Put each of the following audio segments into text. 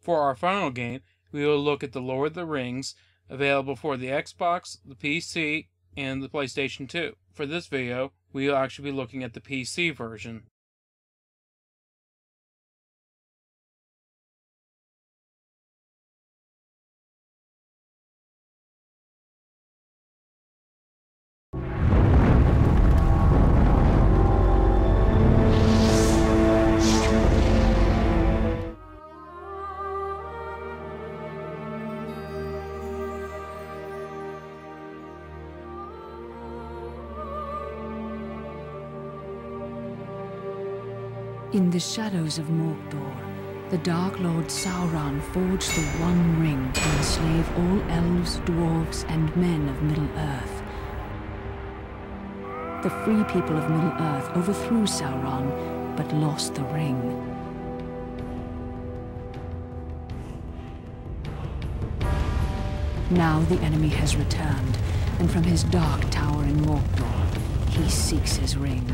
For our final game, we will look at the Lord of the Rings, available for the Xbox, the PC, and the PlayStation 2. For this video, we will actually be looking at the PC version. In the shadows of Mordor, the Dark Lord Sauron forged the One Ring to enslave all elves, dwarves, and men of Middle-earth. The free people of Middle-earth overthrew Sauron, but lost the ring. Now the enemy has returned, and from his dark tower in Mordor, he seeks his ring.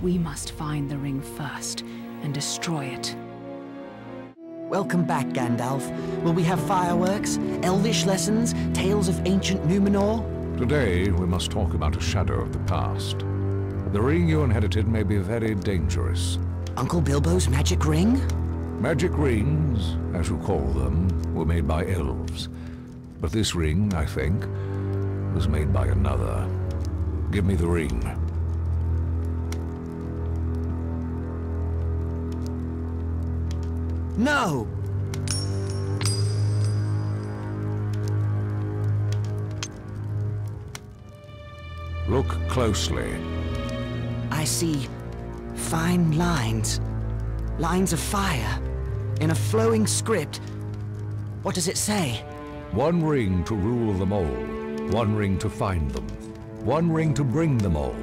We must find the ring first and destroy it. Welcome back, Gandalf. Will we have fireworks, elvish lessons, tales of ancient Numenor? Today, we must talk about a shadow of the past. The ring you inherited may be very dangerous. Uncle Bilbo's magic ring? Magic rings, as you call them, were made by elves. But this ring, I think, was made by another. Give me the ring. No! Look closely. I see fine lines. Lines of fire. In a flowing script. What does it say? One ring to rule them all. One ring to find them. One ring to bring them all.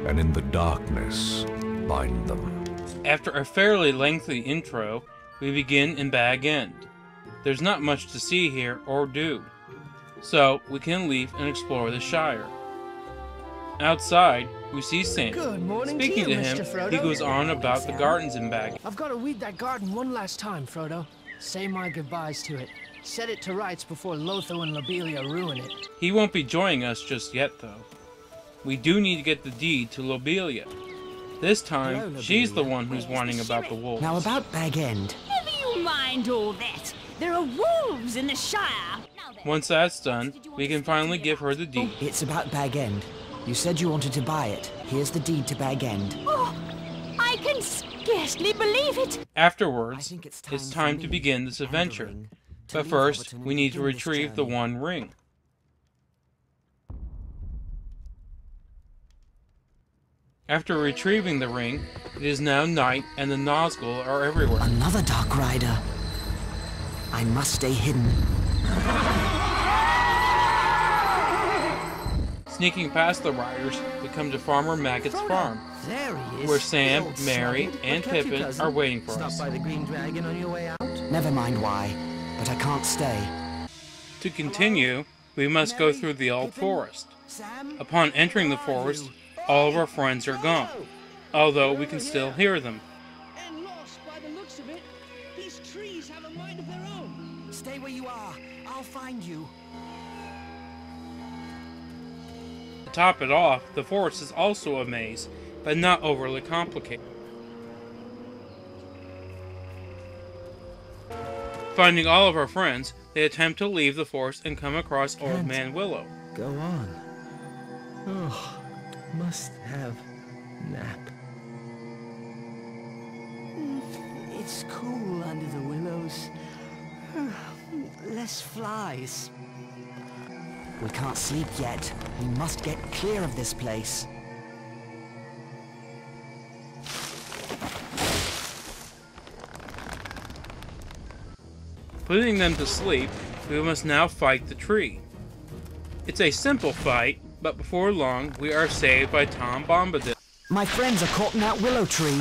And in the darkness, bind them. After a fairly lengthy intro, we begin in Bag End. There's not much to see here or do, so we can leave and explore the Shire. Outside, we see Sam. Good morning. Speaking to you, to him, Mr. Frodo. he goes on about the gardens in Bag End. I've got to weed that garden one last time, Frodo. Say my goodbyes to it. Set it to rights before Lotho and Lobelia ruin it. He won't be joining us just yet, though. We do need to get the deed to Lobelia. This time, she's the one who's whining about the wolves. Now about Bag End. Never you mind all that. There are wolves in the Shire. Once that's done, we can finally give her the deed. It's about Bag End. You said you wanted to buy it. Here's the deed to Bag End. Oh, I can scarcely believe it. Afterwards, it's time to begin this adventure. But first, we need to retrieve the One Ring. After retrieving the ring, it is now night and the Nazgul are everywhere. Another Dark Rider. I must stay hidden. Sneaking past the riders, we come to Farmer Maggot's farm, There he is. where Sam, Mary, and Pippin are waiting for Stop us. by the Green Dragon on your way out. Never mind why, but I can't stay. To continue, we must go through the old forest. Sam? Upon entering the forest, all of our friends are gone, although we can still hear them. And lost by the looks of it. These trees have a mind of their own. Stay where you are. I'll find you. To top it off, the forest is also a maze, but not overly complicated. Finding all of our friends, they attempt to leave the forest and come across Old Man Willow. Go on. Oh, must have nap. It's cool under the willows. Less flies. We can't sleep yet. We must get clear of this place. Putting them to sleep, we must now fight the tree. It's a simple fight, but before long, we are saved by Tom Bombadil. My friends are caught in that willow tree.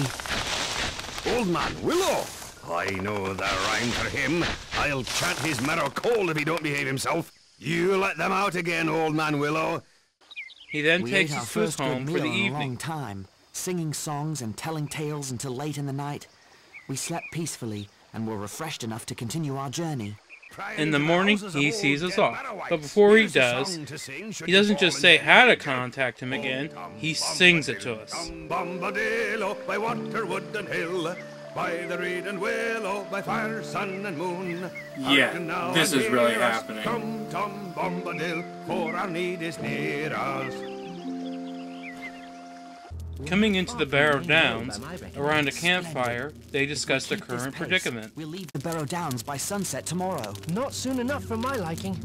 Old Man Willow! I know the rhyme for him. I'll chant his marrow cold if he don't behave himself. You let them out again, Old Man Willow. He then We takes ate our his food first home good for the meal in a long evening. time, singing songs and telling tales until late in the night. We slept peacefully and were refreshed enough to continue our journey. In the morning, he sees us off, but before he does, he doesn't just say how to contact him again, he sings it to us. Bombadil, by water, wood, and hill, by the reed and willow, by fire, sun, and moon. Yeah, this is really happening. Tom, Tom, Bombadil, for our need is near us. Coming into the Barrow Downs, around a campfire, they discuss the current predicament. We'll leave the Barrow Downs by sunset tomorrow. Not soon enough for my liking.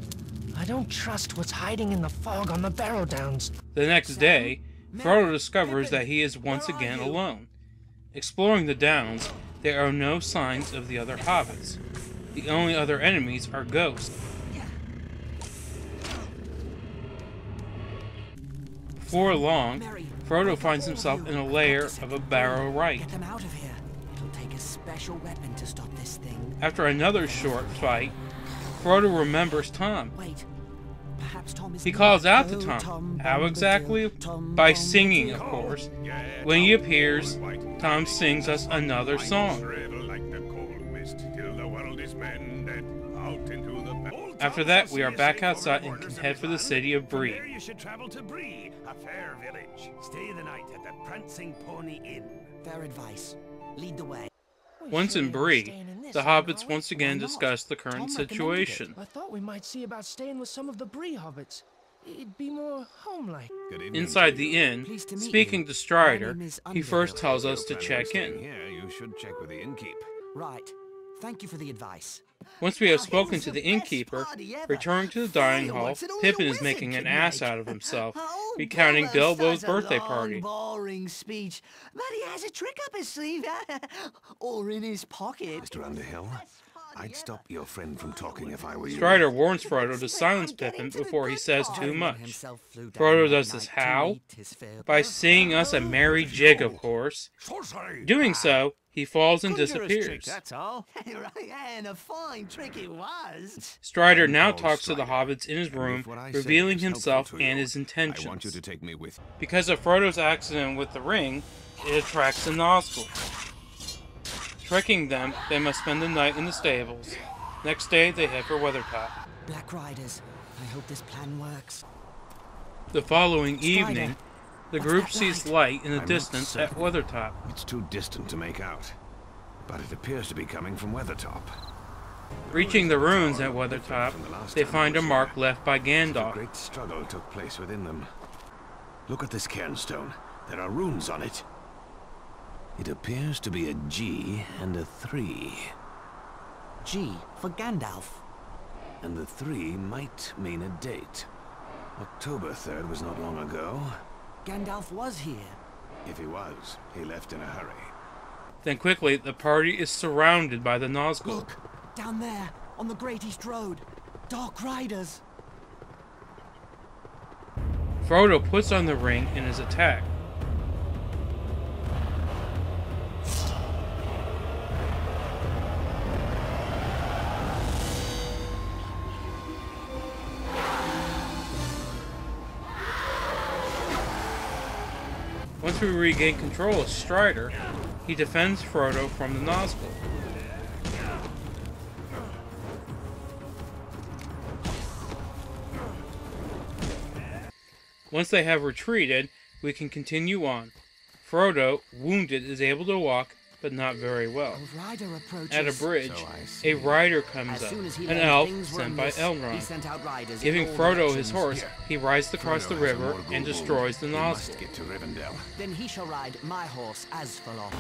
I don't trust what's hiding in the fog on the Barrow Downs. The next day, Frodo discovers that he is once again alone. Exploring the Downs, there are no signs of the other hobbits. The only other enemies are ghosts. Before long, Frodo finds himself in a lair of a Barrow Wight. Get them out of here. It'll take a special weapon to stop this thing. After another short fight, Frodo remembers Tom. Wait. Perhaps Tom is He calls out to Tom. How exactly? By singing, of course. When he appears, Tom sings us another song. After that, we are back outside and can head for the city of Bree. You should travel to Bree, a fair village. Stay the night at the Prancing Pony Inn. Fair advice. Lead the way. Once in Bree, the hobbits once again discuss the current situation. I thought we might see about staying with some of the Bree hobbits. It'd be more home-like. Inside the inn, speaking to Strider, he first tells us to check in. Here, you should check with the innkeep. Right. Thank you for the advice. Once we have spoken to the innkeeper, returning to the dining hall, Pippin is making an ass out of himself, recounting Bilbo's birthday party. Boring speech, but he has a trick up his sleeve, or in his pocket. Mr. Underhill, I'd stop your friend from talking if I were you. Strider warns Frodo to silence Pippin before he says too much. Frodo does this how? By singing us a merry jig, of course. Doing so, he falls and disappears. That's all. Right, and a fine trick it was. Strider now talks to the hobbits in his room, revealing himself and his intentions. I want you to take me with. Because of Frodo's accident with the ring, it attracts the Nazgul. Tricking them, they must spend the night in the stables. Next day, they head for Weathertop. Black Riders. I hope this plan works. The following evening, the group sees light in the distance at Weathertop. It's too distant to make out, but it appears to be coming from Weathertop. Reaching the ruins at Weathertop, they find a mark left by A Gandalf. great struggle took place within them. Look at this cairnstone. There are runes on it. It appears to be a G and a 3. G for Gandalf. And the 3 might mean a date. October 3rd was not long ago. Gandalf was here. If he was, he left in a hurry. Then quickly, the party is surrounded by the Nazgul. Look, down there, on the Great East Road. Dark Riders. Frodo puts on the ring and is attacked. Once we regain control of Strider, he defends Frodo from the Nazgul. Once they have retreated, we can continue on. Frodo, wounded, is able to walk, but not very well. At a bridge, a rider comes up, an elf sent by Elrond. Giving Frodo his horse, he rides across the river and destroys the Nazgul. Get to Rivendell. Then he shall ride my horse, Asfaloth.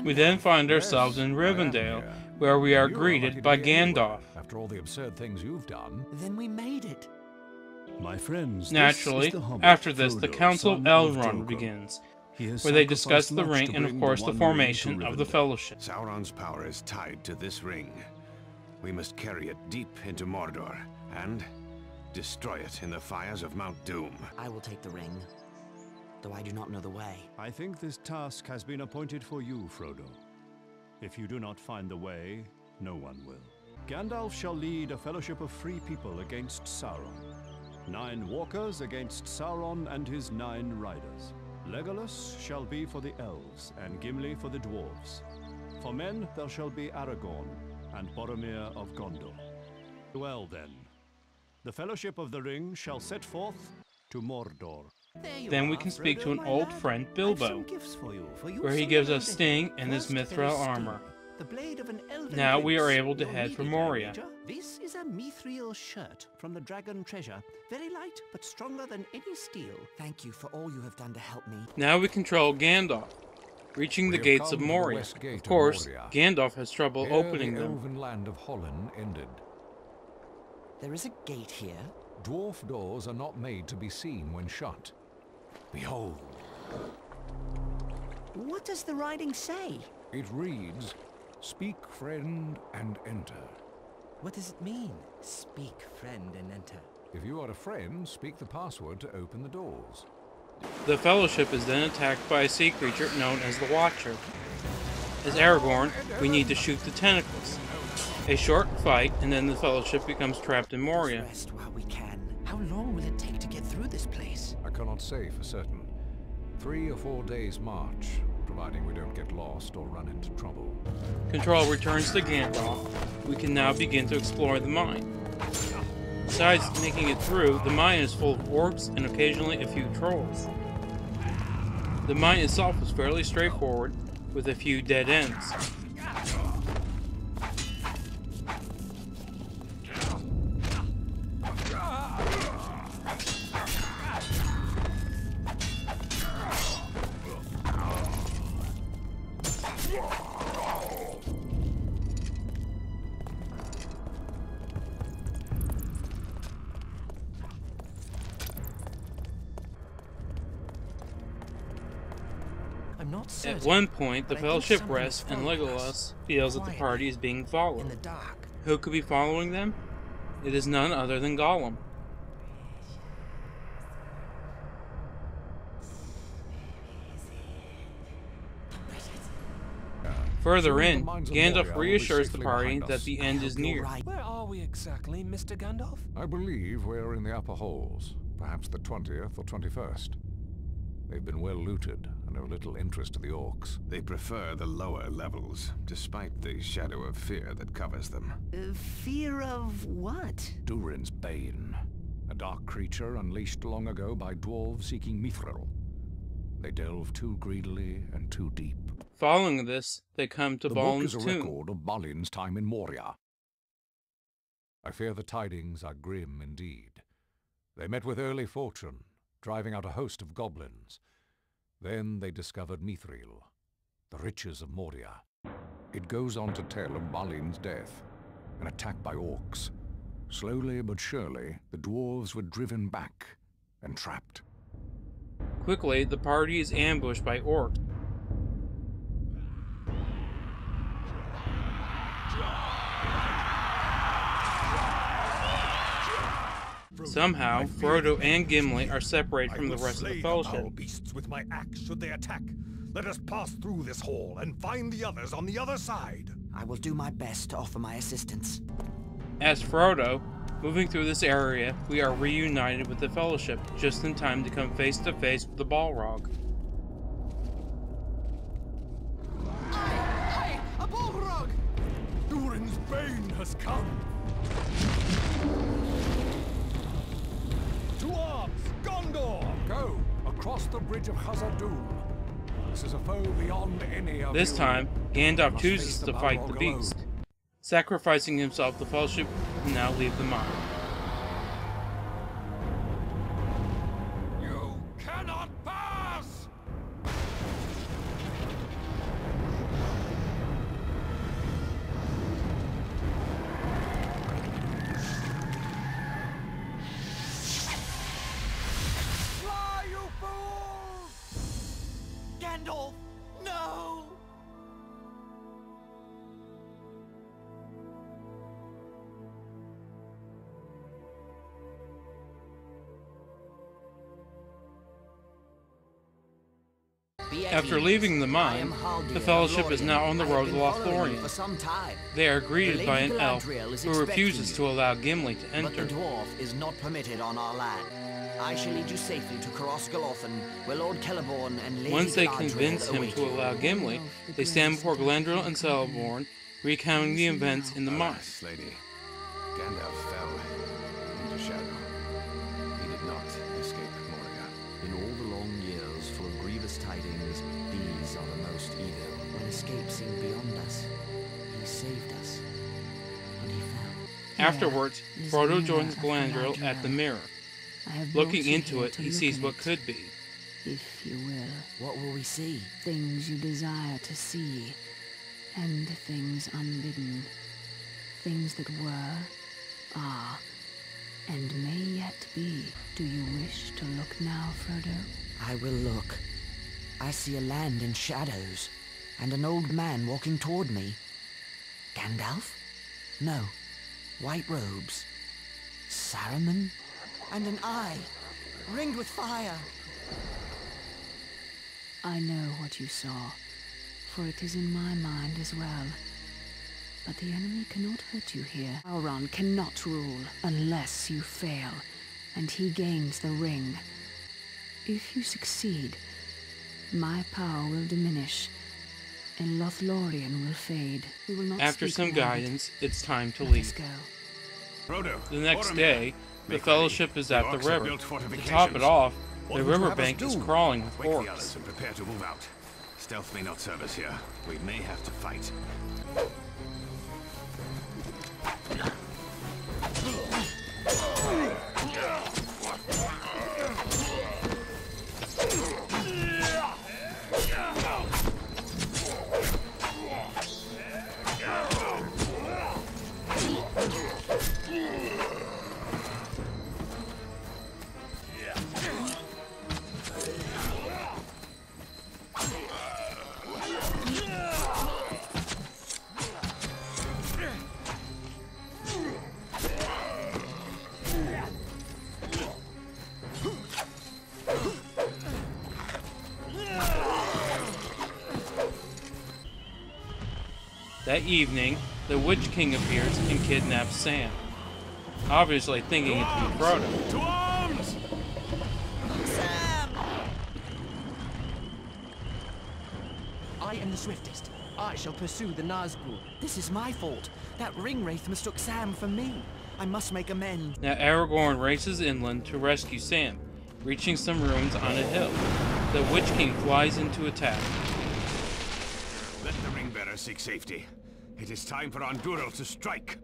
We then find ourselves in Rivendell, where we are greeted by Gandalf. After all the absurd things you've done. Then we made it. My friends, Naturally, after this, the Council of Elrond begins, where they discuss the ring and, of course, the formation of the Fellowship. Sauron's power is tied to this ring. We must carry it deep into Mordor, and destroy it in the fires of Mount Doom. I will take the ring, though I do not know the way. I think this task has been appointed for you, Frodo. If you do not find the way, no one will. Gandalf shall lead a fellowship of free people against Sauron. 9 walkers against Sauron and his 9 riders. Legolas shall be for the elves, and Gimli for the dwarves. For men there shall be Aragorn and Boromir of Gondor. Well then, the Fellowship of the Ring shall set forth to Mordor. Then we can speak to an old friend, Bilbo, where he gives us Sting and his mithril armor. The blade of an elven Now we are prince able to will head need for it, Moria. Major. This is a mithril shirt from the Dragon Treasure. Very light, but stronger than any steel. Thank you for all you have done to help me. Now we control Gandalf, reaching the gates of Moria. Of course, Gandalf has trouble opening the them. elven land of Hollin ended. There is a gate here. Dwarf doors are not made to be seen when shut. Behold. What does the writing say? It reads, "Speak, friend, and enter." What does it mean? Speak, friend, and enter. If you are a friend, speak the password to open the doors. The Fellowship is then attacked by a sea creature known as the Watcher. As Aragorn, we need to shoot the tentacles. A short fight, and then the Fellowship becomes trapped in Moria. Rest while we can. How long will it take to get through this place? I cannot say for certain. 3 or 4 days' march, providing we don't get lost or run into trouble. Control returns to Gandalf. We can now begin to explore the mine. Besides making it through, the mine is full of orcs and occasionally a few trolls. The mine itself is fairly straightforward, with a few dead ends. I'm not certain. At one point, the but I think Fellowship someone is rests and following Legolas us, feels that the quietly, party is being in followed. the dark. Who could be following them? It is none other than Gollum. Further in, Gandalf reassures the party that the end is near. Where are we exactly, Mr. Gandalf? I believe we're in the upper halls, perhaps the 20th or 21st. They've been well looted and of little interest to the orcs. They prefer the lower levels, despite the shadow of fear that covers them. Fear of what? Durin's Bane, a dark creature unleashed long ago by dwarves seeking mithril. They delve too greedily and too deep. Following this, they come to The book Balin's is a tomb. record of Balin's time in Moria. I fear the tidings are grim indeed. They met with early fortune, driving out a host of goblins. Then they discovered mithril, the riches of Moria. It goes on to tell of Balin's death, an attack by orcs. Slowly but surely, the dwarves were driven back and trapped. Quickly, the party is ambushed by orcs. Somehow, Frodo and Gimli are separated from the rest of the Fellowship. Beasts with my axe should they attack. Let us pass through this hall and find the others on the other side. I will do my best to offer my assistance. As Frodo, moving through this area, we are reunited with the Fellowship, just in time to come face to face with the Balrog. Hey! A Balrog! Durin's Bane has come! To arms! Gondor! Go! Across the bridge of Khazad-dûm. This is a foe beyond any of This you. time, Gandalf Must chooses face to the fight the Balrog beast. alone. Sacrificing himself, the Fellowship can now leave the mine. You cannot pass! Fly, you fools! Gandalf, no! After leaving the mine, the Fellowship is now on the road to Lothlorien. They are greeted by an elf who refuses to allow Gimli to enter. But the dwarf is not permitted on our land. I shall lead you safely to Crossgalothan, where Lord Celeborn and Lady Once they Galadriel convince him await to you. allow Gimli, they stand before Galadriel and Celeborn, recounting the events in the mine. Alas, lady, Gandalf fell into shadow. He did not escape Moria. In all the long years full of grievous tidings, these are the most evil. When escape seemed beyond us, he saved us, and he fell. Afterwards, Frodo joins Galadriel at the mirror. Looking into it, he sees what could be. If you will. What will we see? Things you desire to see, and things unbidden. Things that were, are, and may yet be. Do you wish to look now, Frodo? I will look. I see a land in shadows, and an old man walking toward me. Gandalf? No. White robes. Saruman? And an eye, ringed with fire. I know what you saw, for it is in my mind as well. But the enemy cannot hurt you here. Sauron cannot rule unless you fail, and he gains the ring. If you succeed, my power will diminish, and Lothlorien will fade. We will not After speak some about guidance, it's time to Let leave. us go. Frodo, The next Boromir, day, the make Fellowship ready. is at the orcs have river. built To fortifications. top it off, What the would you have us riverbank is do? crawling with Wake the orcs. others and prepare to move out. Stealth may not serve us here. We may have to fight. That evening, the Witch King appears and kidnaps Sam, obviously thinking it to be Frodo. To arms! I am the swiftest. I shall pursue the Nazgul. This is my fault. That ring wraith mistook Sam for me. I must make amends. Now Aragorn races inland to rescue Sam, reaching some ruins on a hill. The Witch King flies in to attack. Let the ring bearer seek safety. It is time for Andúril to strike.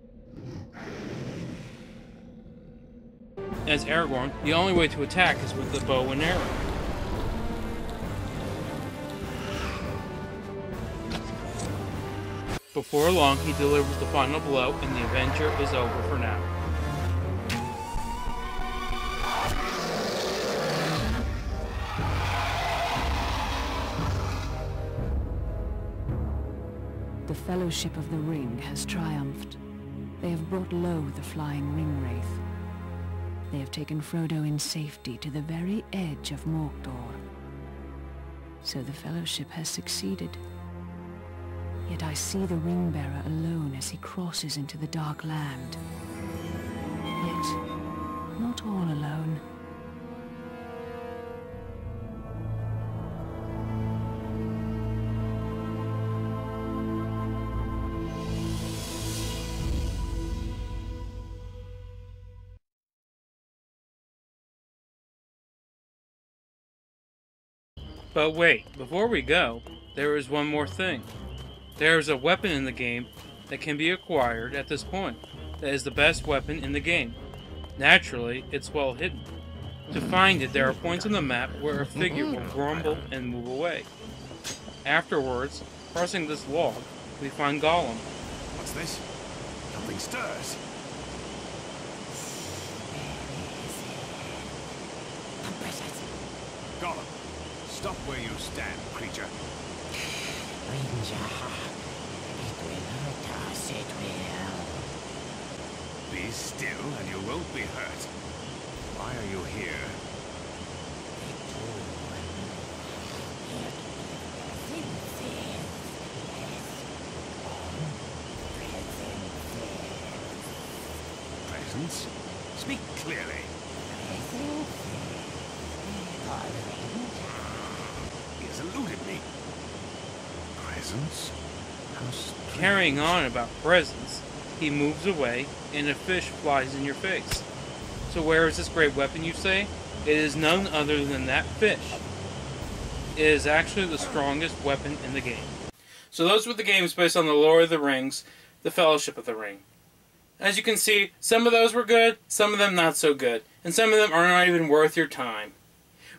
As Aragorn, the only way to attack is with the bow and arrow. Before long, he delivers the final blow, and the adventure is over for now. The Fellowship of the Ring has triumphed. They have brought low the flying ring wraith. They have taken Frodo in safety to the very edge of Mordor. So the Fellowship has succeeded. Yet I see the ring-bearer alone as he crosses into the Dark Land. Yet, not all alone. But wait, before we go, there is one more thing. There is a weapon in the game that can be acquired at this point that is the best weapon in the game. Naturally, it's well hidden. To find it, there are points on the map where a figure will grumble and move away. Afterwards, crossing this log, we find Gollum. What's this? Nothing stirs. Gollum, stop where you stand, creature. Be still and you won't be hurt. Why are you here? presence? Speak clearly. He has eluded me. Presence? How strange. Carrying on about presents, he moves away, and a fish flies in your face. So where is this great weapon, you say? It is none other than that fish. It is actually the strongest weapon in the game. So those were the games based on the Lord of the Rings, the Fellowship of the Ring. As you can see, some of those were good, some of them not so good, and some of them are not even worth your time.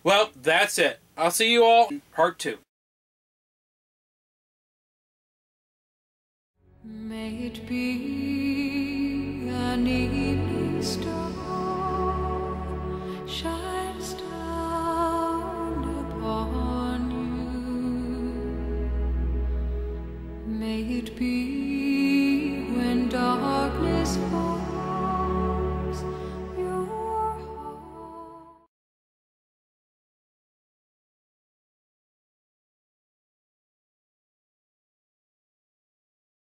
Well, that's it. I'll see you all in part 2. May it be an evening star shines down upon you. May it be